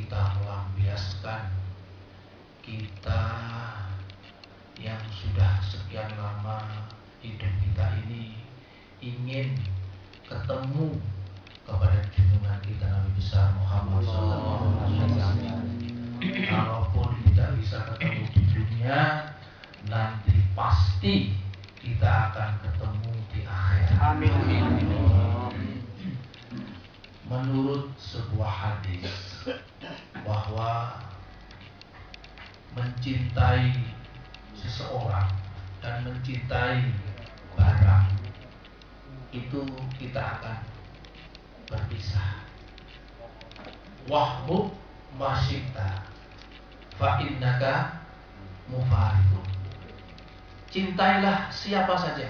kita melampiaskan, kita yang sudah sekian lama hidup kita ini ingin ketemu kepada junjungan kita Nabi besar Muhammad SAW. Kalaupun tidak bisa ketemu di dunia, nanti pasti kita akan ketemu di akhirat. Amin. Menurut sebuah hadis bahwa mencintai seseorang dan mencintai barang itu kita akan berpisah. Wahbub masyita fa innaka mufariqun. Cintailah siapa saja.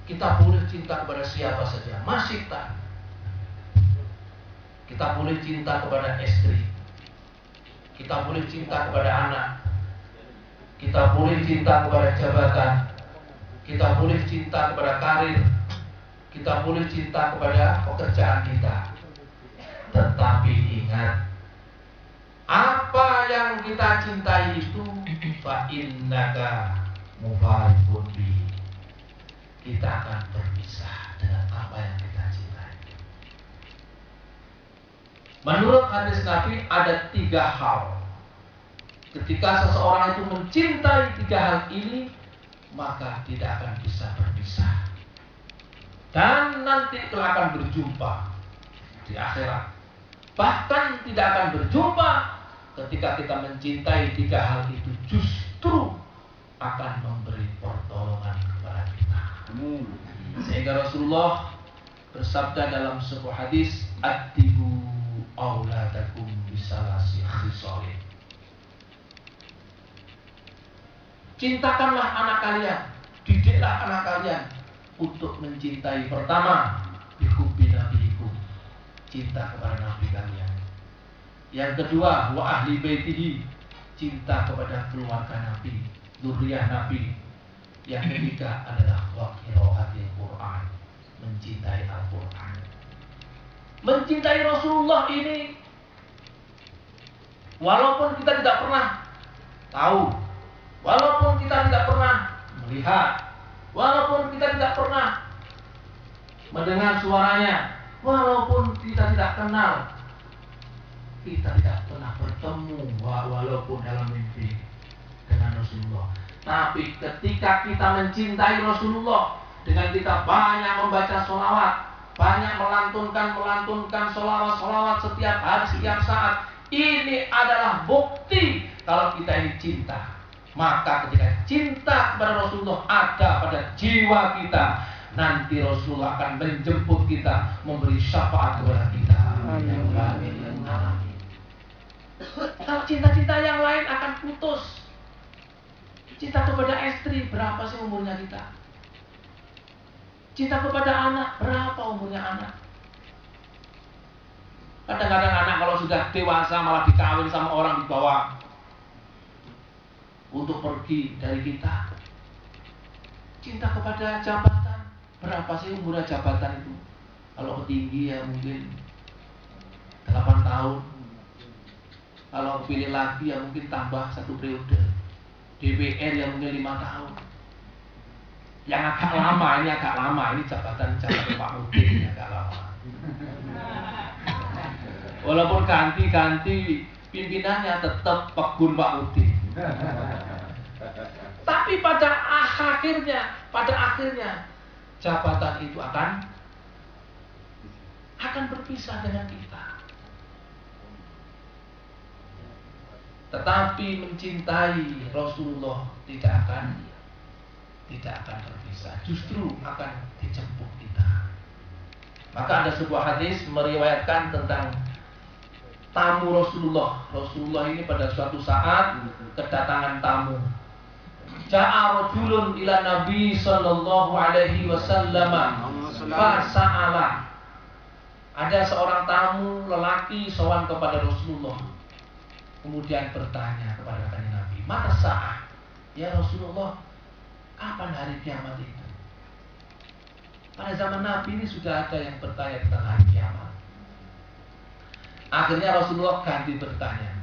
Kita boleh cinta kepada siapa saja, masyita. Kita boleh cinta kepada istri. Kita boleh cinta kepada anak. Kita boleh cinta kepada jabatan. Kita boleh cinta kepada karir. Kita boleh cinta kepada pekerjaan kita. Tetapi ingat, apa yang kita cintai itu fa innaka mufariqun bi. Kita akan berpisah dengan apa yang kita cintai. Menurut hadis Nabi ada 3 hal. Ketika seseorang itu mencintai 3 hal ini, maka tidak akan bisa berpisah. Dan nanti akan berjumpa di akhirat. Bahkan tidak akan berjumpa ketika kita mencintai 3 hal itu, justru akan memberi pertolongan kepada kita. Sehingga Rasulullah bersabda dalam sebuah hadis, "Addibu auladakum bisalasi khisalin." Cintakanlah anak kalian, didiklah anak kalian untuk mencintai. Pertama, bihubbi nabiyikum, cinta kepada nabi kalian. Yang kedua, wa ahli baitihi, cinta kepada keluarga nabi, zuriyah nabi. Yang ketiga adalah wa qiraatil Quran, mencintai Al-Quran. Mencintai Rasulullah ini, walaupun kita tidak pernah tahu, walaupun kita tidak pernah melihat, walaupun kita tidak pernah mendengar suaranya, walaupun kita tidak kenal, kita tidak pernah bertemu walaupun dalam mimpi dengan Rasulullah. Tapi ketika kita mencintai Rasulullah, dengan kita banyak membaca sholawat, banyak melantunkan sholawat setiap hari, setiap saat, ini adalah bukti kalau kita ini cinta. Maka ketika cinta kepada Rasulullah ada pada jiwa kita, nanti Rasulullah akan menjemput kita, memberi syafaat kepada kita. Kalau cinta-cinta yang lain akan putus. Cinta kepada istri, berapa sih umurnya kita? Cinta kepada anak, berapa umurnya anak? Kadang-kadang anak kalau sudah dewasa malah dikawin sama orang di bawah untuk pergi dari kita. Cinta kepada jabatan, berapa sih umurnya jabatan itu? Kalau petinggi ya mungkin 8 tahun. Kalau pilih lagi ya mungkin tambah 1 periode. DPR ya mungkin 5 tahun. Yang agak lama, ini jabatan Pak Udin ini agak lama. Walaupun ganti pimpinannya tetap Pegun Pak Udin. Tapi pada akhirnya jabatan itu akan berpisah dengan kita. Tetapi mencintai Rasulullah tidak akan berpisah, justru akan dijemput kita. Maka ada sebuah hadis meriwayatkan tentang tamu Rasulullah. Rasulullah ini pada suatu saat kedatangan tamu. Ja'a rajulun ila Nabi sallallahu alaihi wasallam fasa'ala. Ada seorang tamu lelaki sowan kepada Rasulullah. Kemudian bertanya kepada Nabi, "Mata sa'ah?" Ya Rasulullah, kapan hari kiamat itu? Pada zaman Nabi ini sudah ada yang bertanya tentang hari kiamat. Akhirnya Rasulullah ganti bertanya.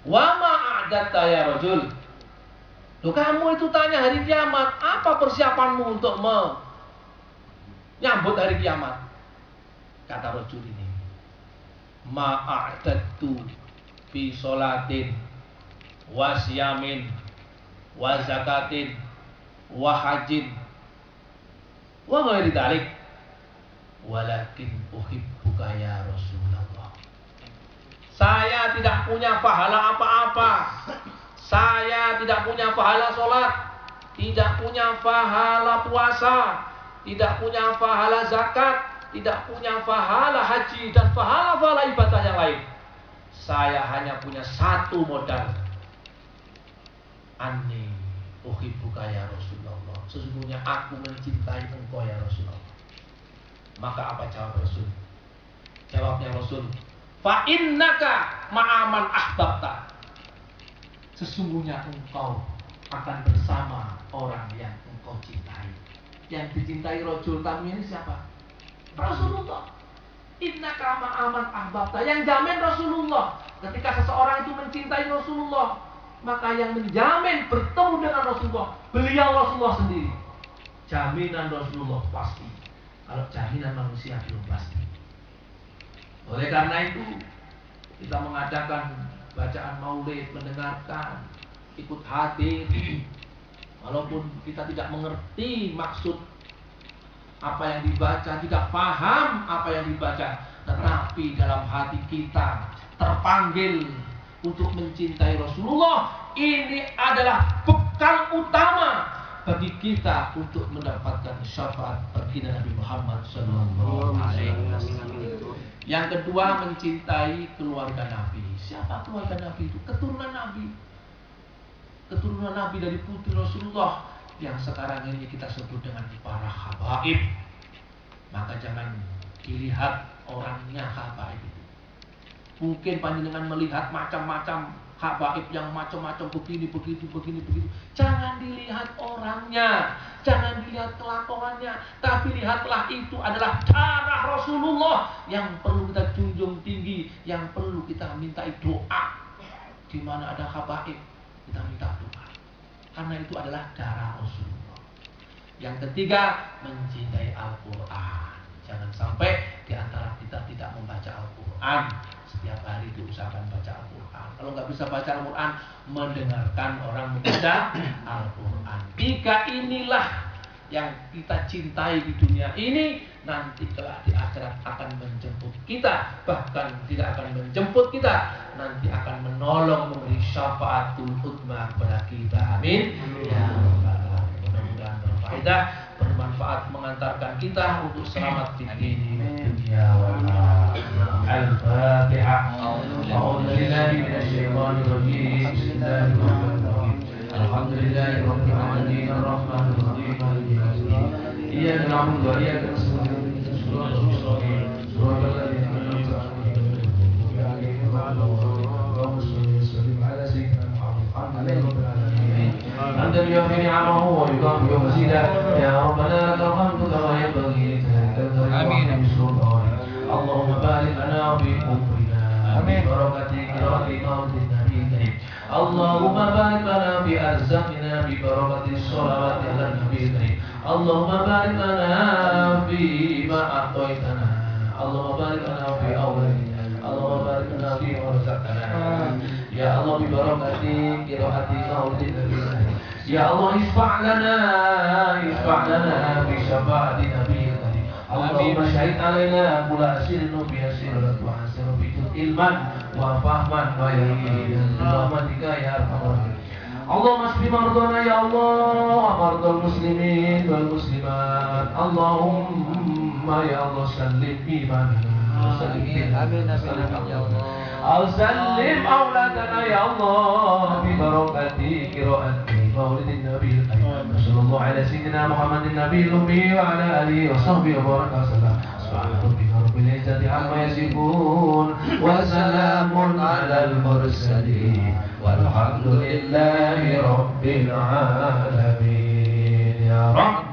Wa ma'adatta ya rajul. Loh, kamu itu tanya hari kiamat, apa persiapanmu untuk menyambut hari kiamat? Kata rajul ini, ma'adattu fi sholatin wa siyamin wa zakatin wa hajin wa ghairi dzalik walakin uhibbuka ya Rasulullah. Saya tidak punya pahala apa-apa. Saya tidak punya pahala sholat, tidak punya pahala puasa, tidak punya pahala zakat, tidak punya pahala haji dan pahala-pahala ibadah yang lain. Saya hanya punya satu modal. Anni uhibbuka ya Rasulullah. Sesungguhnya aku mencintai engkau ya Rasulullah. Maka apa jawab Rasul? Jawabnya Rasul, fa innaka ma'aman ahbabta. Sesungguhnya engkau akan bersama orang yang engkau cintai. Yang dicintai rajul tamu ini siapa? Rasulullah. Innaka ma'aman ahbabta. Yang jamin Rasulullah. Ketika seseorang itu mencintai Rasulullah, maka yang menjamin bertemu dengan Rasulullah, beliau Rasulullah sendiri. Jaminan Rasulullah pasti. Kalau jaminan manusia belum pasti. Oleh karena itu kita mengadakan bacaan maulid, mendengarkan, ikut hadir, walaupun kita tidak mengerti maksud apa yang dibaca, tidak paham apa yang dibaca, tetapi dalam hati kita terpanggil untuk mencintai Rasulullah. Ini adalah bekal utama bagi kita untuk mendapatkan syafaat baginda Nabi Muhammad SAW. Yang kedua, mencintai keluarga Nabi. Siapa keluarga Nabi itu? Keturunan Nabi. Keturunan Nabi dari putri Rasulullah yang sekarang ini kita sebut dengan para habaib. Maka jangan dilihat orangnya habaib itu. Mungkin panjenengan melihat macam-macam habaib yang macam-macam begini. Jangan dilihat orangnya, jangan dilihat kelakuannya, tapi lihatlah itu adalah darah Rasulullah yang perlu kita junjung tinggi, yang perlu kita minta doa. Di mana ada habaib, kita minta doa. Karena itu adalah darah Rasulullah. Yang ketiga, mencintai Al-Quran. Jangan sampai di antara kita tidak membaca Al-Quran. Setiap hari diusahakan baca Al-Quran. Kalau nggak bisa baca Al-Quran, mendengarkan orang membaca Al-Quran. Tiga inilah yang kita cintai di dunia ini, nanti kelak di akhirat akan menjemput kita. Bahkan tidak akan menjemput kita, nanti akan menolong, memberi syafaatul uzma kepada kita. Amin. Ya Rabbal alamin. Mudah-mudahan berfaedah, bermanfaat, mengantarkan kita untuk selamat di dunia wal akhirah. Al-Fatihah. A'udzu billahi minasyaitonir rajim. Bismillahirrahmanirrahim. Alhamdulillahi rabbil alamin arrahmanir rahim maliki yaumiddin. Iyyaka na'budu wa iyyaka nasta'in. Ihdinas siratal ladzina an'amta 'alaihim ghairil maghdubi 'alaihim waladdallin. أنت بيوم نعمه ويقام يوم زيدا يا ربنا لك الحمد كما ينبغي لجلالك وسلطانك. اللهم بارك لنا في أمورنا ببركة قراءة مولد النبي الكريم. اللهم بارك لنا في أرزاقنا ببركة الصلوات على النبي الكريم. اللهم بارك لنا فيما أعطيتنا. اللهم بارك لنا في أولادنا. اللهم بارك لنا فيما رزقتنا. يا الله ببركة قراءة مولد النبي الكريم. يا الله اشفع لنا بشفاعة نبي الكريم. اللهم شهد علينا كل سر بيسير وحسن بجد علما وفهما ويقينا برحمتك يا ارحم الراحمين. اللهم اشف مرضانا يا الله، مرضى المسلمين والمسلمات. اللهم يا الله سلم ايماننا وسلم سلم اولادنا يا الله ببركة قراءة مولد النبي الكريم. صلى الله على سيدنا محمد النبي الأمي وعلى آله وصحبه وبارك وسلم. سبحان ربك رب العزة عما يصفون وسلام على المرسلين والحمد لله رب العالمين. يا رب